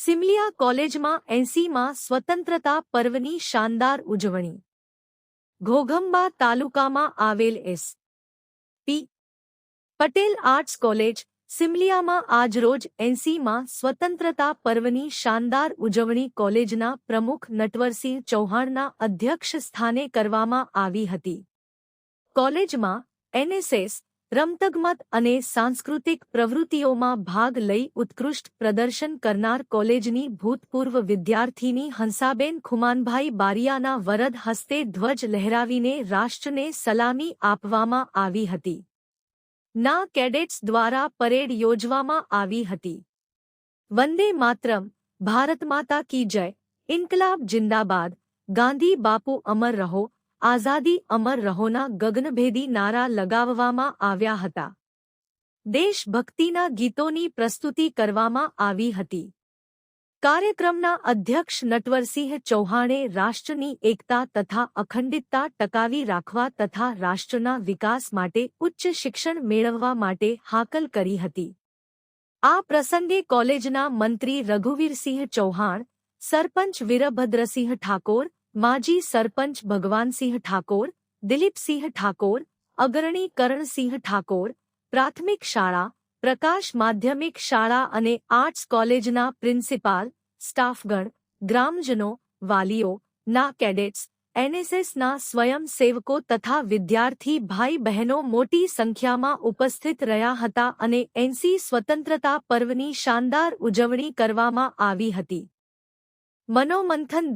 સિમલિયા કોલેજમાં 80માં સ્વતંત્રતા પર્વની શાનદાર ઉજવણી. ઘોઘંબા તાલુકામાં આવેલ એસ. પી. પટેલ આર્ટ્સ કોલેજ, સિમલિયામાં આજરોજ 80માં સ્વતંત્રતા પર્વની શાનદાર ઉજવણી કોલેજના પ્રમુખ નટવરસિંહ ચૌહાણના અધ્યક્ષ સ્થાને કરવામાં આવી હતી. કોલેજમાં એનએસએસ, રમતગમત અને સાંસ્કૃતિક પ્રવૃત્તિઓમાં ભાગ લઈ ઉત્કૃષ્ટ પ્રદર્શન કરનાર કોલેજની ભૂતપૂર્વ વિદ્યાર્થીની હંસાબેન ખુમાનભાઈ બારિયાના વરદ હસ્તે ધ્વજ લહેરાવીને રાષ્ટ્રને સલામી આપવામાં આવી હતી. ના કેડેટ્સ દ્વારા પરેડ યોજવામાં આવી હતી. વંદે માતરમ, ભારત માતા કી જય, ઇન્કલાબ જિંદાબાદ, ગાંધી બાપુ અમર રહો, આઝાદી અમર રહોના ગગનભેદી નારા લગાવવામાં આવ્યા હતા. દેશભક્તિના ગીતોની પ્રસ્તુતિ કરવામાં આવી હતી. કાર્યક્રમના અધ્યક્ષ નટવરસિંહ ચૌહાણે રાષ્ટ્રની એકતા તથા અખંડિતતા ટકાવી રાખવા તથા રાષ્ટ્રના વિકાસ માટે ઉચ્ચ શિક્ષણ મેળવવા માટે હાકલ કરી હતી. આ પ્રસંગે કોલેજના મંત્રી રઘુવીરસિંહ ચૌહાણ, સરપંચ વીરભદ્રસિંહ ઠાકોર, માજી સરપંચ ભગવાનસિંહ ઠાકોર, દિલીપસિંહ ઠાકોર, અગ્રણી કરણસિંહ ઠાકોર, પ્રાથમિક શાળા, પ્રકાશ માધ્યમિક શાળા અને આર્ટ્સ કોલેજના પ્રિન્સિપાલ, સ્ટાફગણ, ગ્રામજનો, વાલીઓ, ના કેડેટ્સ, એનએસએસના સ્વયંસેવકો તથા વિદ્યાર્થી ભાઈ બહેનો મોટી સંખ્યામાં ઉપસ્થિત રહ્યા હતા અને 80 સ્વતંત્રતા પર્વની શાનદાર ઉજવણી કરવામાં આવી હતી. મનોમંથન